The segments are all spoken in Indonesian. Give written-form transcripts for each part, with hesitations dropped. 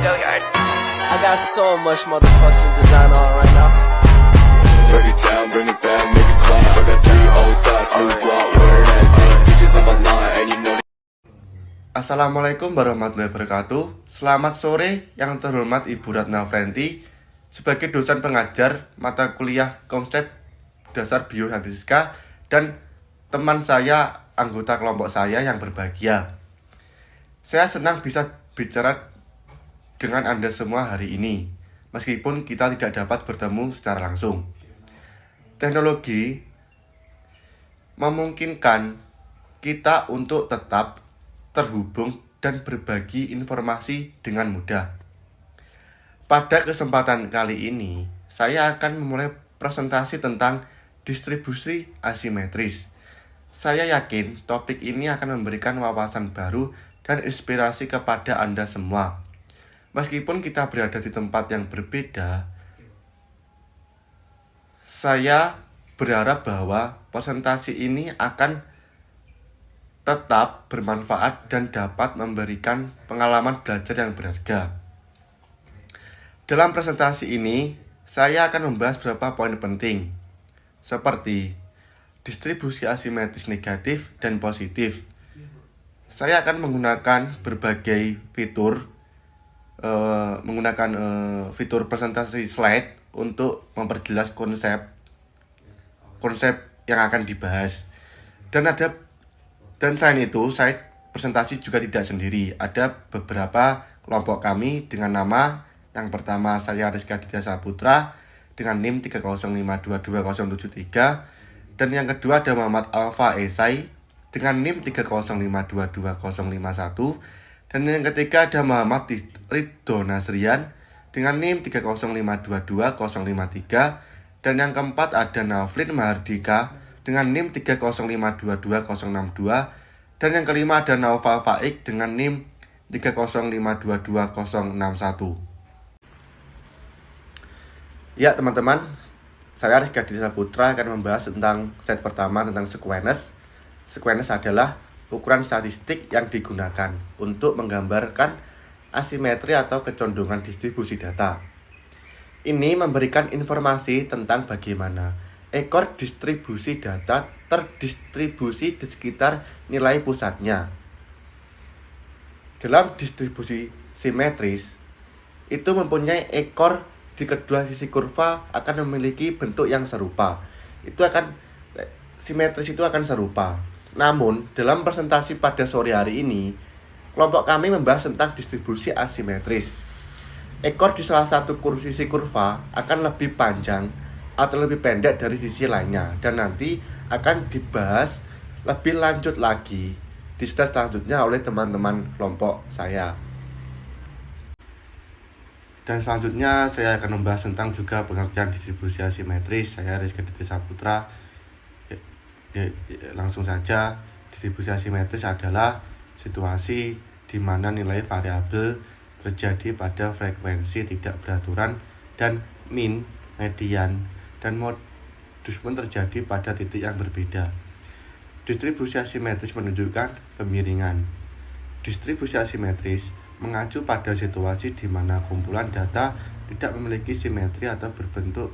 I got so much motherfucking design on right now. Break it down, bring it back, make it clap. I got 3 old thoughts, new block, where that thing. Bitches on my line, and you know. Assalamualaikum warahmatullahi wabarakatuh. Selamat sore yang terhormat Ibu Ratna Frenti. Sebagai dosen pengajar mata kuliah konsep dasar biostatistika dan teman saya, anggota kelompok saya yang berbahagia. Saya senang bisa bicara dengan Anda semua hari ini, meskipun kita tidak dapat bertemu secara langsung. Teknologi memungkinkan kita untuk tetap terhubung dan berbagi informasi dengan mudah. Pada kesempatan kali ini, saya akan memulai presentasi tentang distribusi asimetris. Saya yakin topik ini akan memberikan wawasan baru dan inspirasi kepada Anda semua. Meskipun kita berada di tempat yang berbeda, saya berharap bahwa presentasi ini akan tetap bermanfaat dan dapat memberikan pengalaman belajar yang berharga. Dalam presentasi ini, saya akan membahas beberapa poin penting, seperti distribusi asimetris negatif dan positif. Saya akan menggunakan berbagai fitur, fitur presentasi slide untuk memperjelas konsep yang akan dibahas. Dan selain itu, saya presentasi juga tidak sendiri. Ada beberapa kelompok kami dengan nama, yang pertama saya Rizka Aditya Saputra dengan NIM 305222073, dan yang kedua ada Muhammad Alfa Esai dengan NIM 305222051, dan yang ketiga ada Muhammad Ridho Nasrian dengan NIM 305222053, dan yang keempat ada Naflin Mahardika dengan NIM 305222062, dan yang kelima ada Naufal Faik dengan NIM 305222061. Ya teman-teman, saya Rizka Aditya Saputra akan membahas tentang set pertama tentang sequence. Sequence adalah ukuran statistik yang digunakan untuk menggambarkan asimetri atau kecondongan distribusi data. Ini memberikan informasi tentang bagaimana ekor distribusi data terdistribusi di sekitar nilai pusatnya. Dalam distribusi simetris, itu mempunyai ekor di kedua sisi kurva akan memiliki bentuk yang serupa. Simetris itu akan serupa. Namun, dalam presentasi pada sore hari ini, kelompok kami membahas tentang distribusi asimetris. Ekor di salah satu sisi kurva akan lebih panjang atau lebih pendek dari sisi lainnya, dan nanti akan dibahas lebih lanjut lagi di slide selanjutnya oleh teman-teman kelompok saya. Dan selanjutnya saya akan membahas tentang juga pengertian distribusi asimetris. Saya Rizka Aditya Saputra. Langsung saja, distribusi asimetris adalah situasi di mana nilai variabel terjadi pada frekuensi tidak beraturan dan min, median, dan modus pun terjadi pada titik yang berbeda. Distribusi asimetris menunjukkan kemiringan. Distribusi asimetris mengacu pada situasi di mana kumpulan data tidak memiliki simetri atau berbentuk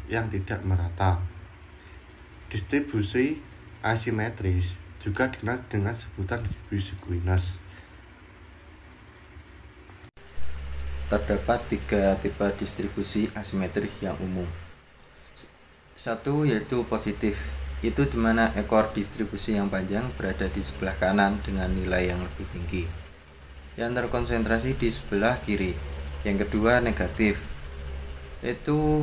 yang tidak merata. Distribusi asimetris juga dikenal dengan sebutan distribusi Squinus. Terdapat 3 tipe distribusi asimetris yang umum. Satu yaitu positif, itu di mana ekor distribusi yang panjang berada di sebelah kanan dengan nilai yang lebih tinggi, yang terkonsentrasi di sebelah kiri. Yang kedua negatif, yaitu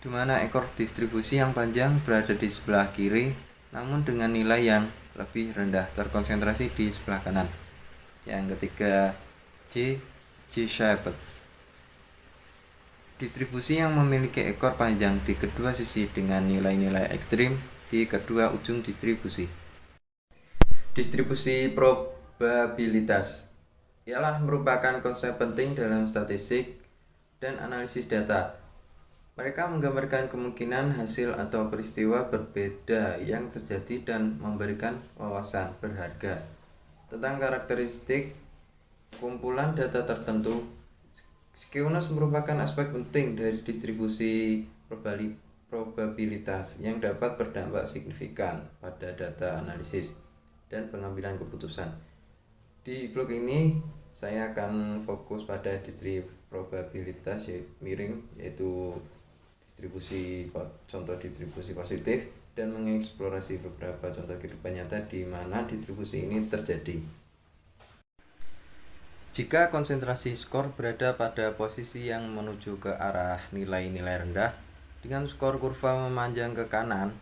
di mana ekor distribusi yang panjang berada di sebelah kiri namun dengan nilai yang lebih rendah, terkonsentrasi di sebelah kanan. Yang ketiga G-shaped, distribusi yang memiliki ekor panjang di kedua sisi dengan nilai-nilai ekstrim di kedua ujung distribusi. Distribusi probabilitas ialah merupakan konsep penting dalam statistik dan analisis data. Mereka menggambarkan kemungkinan hasil atau peristiwa berbeda yang terjadi dan memberikan wawasan berharga tentang karakteristik kumpulan data tertentu Skewness merupakan aspek penting dari distribusi probabilitas yang dapat berdampak signifikan pada data analisis dan pengambilan keputusan. Di blog ini saya akan fokus pada distribusi probabilitas miring, yaitu contoh distribusi positif, dan mengeksplorasi beberapa contoh kehidupan nyata di mana distribusi ini terjadi. Jika konsentrasi skor berada pada posisi yang menuju ke arah nilai-nilai rendah dengan skor kurva memanjang ke kanan,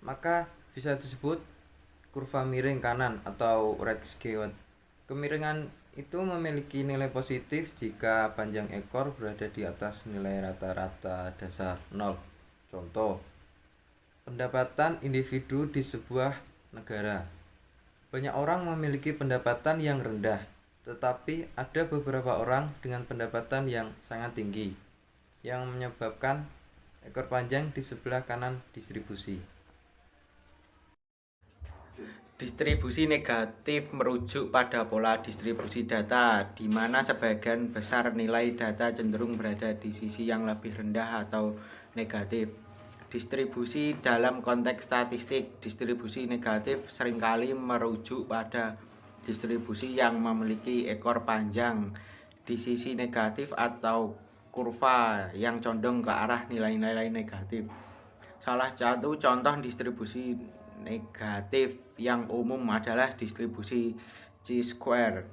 maka bisa disebut kurva miring kanan atau Rexgewet. Kemiringan itu memiliki nilai positif jika panjang ekor berada di atas nilai rata-rata dasar 0. Contoh, pendapatan individu di sebuah negara. Banyak orang memiliki pendapatan yang rendah, tetapi ada beberapa orang dengan pendapatan yang sangat tinggi, yang menyebabkan ekor panjang di sebelah kanan distribusi. Distribusi negatif merujuk pada pola distribusi data, di mana sebagian besar nilai data cenderung berada di sisi yang lebih rendah atau negatif. Distribusi dalam konteks statistik, distribusi negatif seringkali merujuk pada distribusi yang memiliki ekor panjang di sisi negatif atau kurva yang condong ke arah nilai-nilai negatif. Salah satu contoh distribusi negatif yang umum adalah distribusi chi-square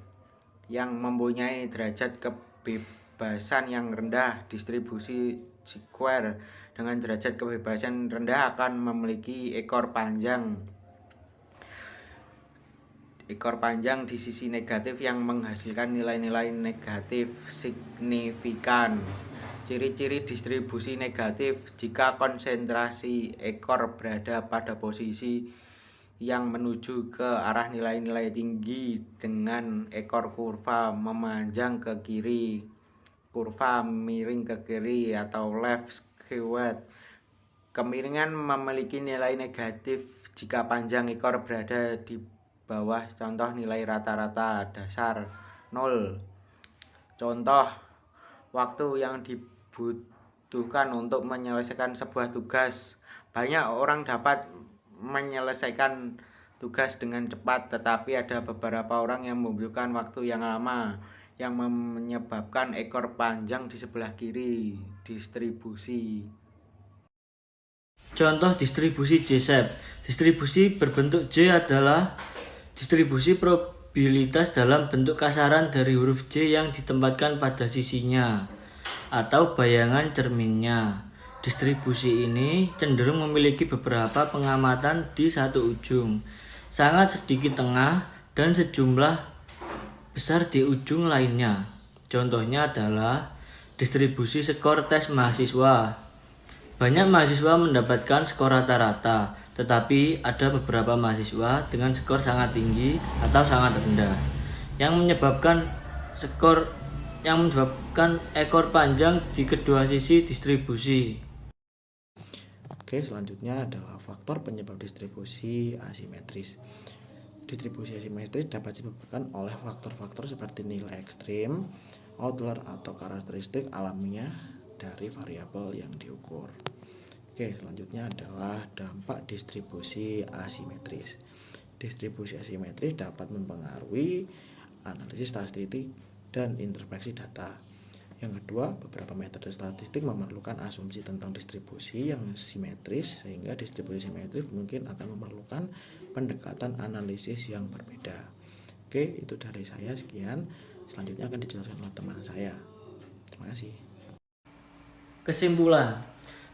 yang mempunyai derajat kebebasan yang rendah. Distribusi chi-square dengan derajat kebebasan rendah akan memiliki ekor panjang di sisi negatif yang menghasilkan nilai-nilai negatif signifikan. Ciri-ciri distribusi negatif: jika konsentrasi ekor berada pada posisi yang menuju ke arah nilai-nilai tinggi dengan ekor kurva memanjang ke kiri, kurva miring ke kiri atau left skewed. Kemiringan memiliki nilai negatif jika panjang ekor berada di bawah contoh nilai rata-rata dasar 0. Contoh, waktu yang dibutuhkan untuk menyelesaikan sebuah tugas. Banyak orang dapat menyelesaikan tugas dengan cepat, tetapi ada beberapa orang yang membutuhkan waktu yang lama, yang menyebabkan ekor panjang di sebelah kiri distribusi. Contoh distribusi J-shape. Distribusi berbentuk J adalah distribusi probabilitas dalam bentuk kasaran dari huruf J yang ditempatkan pada sisinya atau bayangan cerminnya. Distribusi ini cenderung memiliki beberapa pengamatan di satu ujung, sangat sedikit tengah, dan sejumlah besar di ujung lainnya. Contohnya adalah distribusi skor tes mahasiswa. Banyak mahasiswa mendapatkan skor rata-rata, tetapi ada beberapa mahasiswa dengan skor sangat tinggi atau sangat rendah, yang menyebabkan ekor panjang di kedua sisi distribusi. Oke, selanjutnya adalah faktor penyebab distribusi asimetris. Distribusi asimetris dapat disebabkan oleh faktor-faktor seperti nilai ekstrim, outlier atau karakteristik alamiah dari variabel yang diukur. Oke, selanjutnya adalah dampak distribusi asimetris. Distribusi asimetris dapat mempengaruhi analisis statistik dan interpretasi data. Yang kedua, beberapa metode statistik memerlukan asumsi tentang distribusi yang simetris, sehingga distribusi simetris mungkin akan memerlukan pendekatan analisis yang berbeda. Oke, itu dari saya, sekian. Selanjutnya akan dijelaskan oleh teman saya. Terima kasih. Kesimpulan,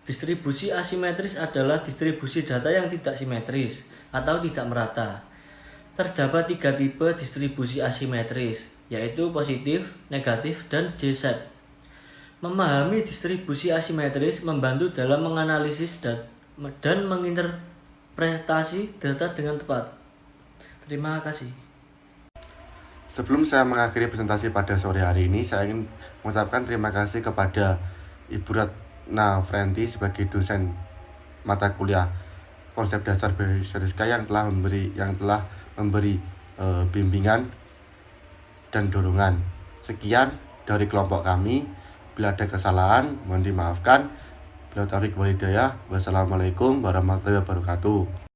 distribusi asimetris adalah distribusi data yang tidak simetris atau tidak merata. Terdapat 3 tipe distribusi asimetris, yaitu positif, negatif, dan J-shape. Memahami distribusi asimetris membantu dalam menganalisis dan menginterpretasi data dengan tepat. Terima kasih. Sebelum saya mengakhiri presentasi pada sore hari ini, saya ingin mengucapkan terima kasih kepada Ibu Ratna Frenti sebagai dosen mata kuliah konsep dasar Biostatistics yang telah memberi bimbingan dan dorongan. Sekian, dari kelompok kami. Bila ada kesalahan, mohon dimaafkan. Bila taufiq wal hidayah. Wassalamualaikum warahmatullahi wabarakatuh.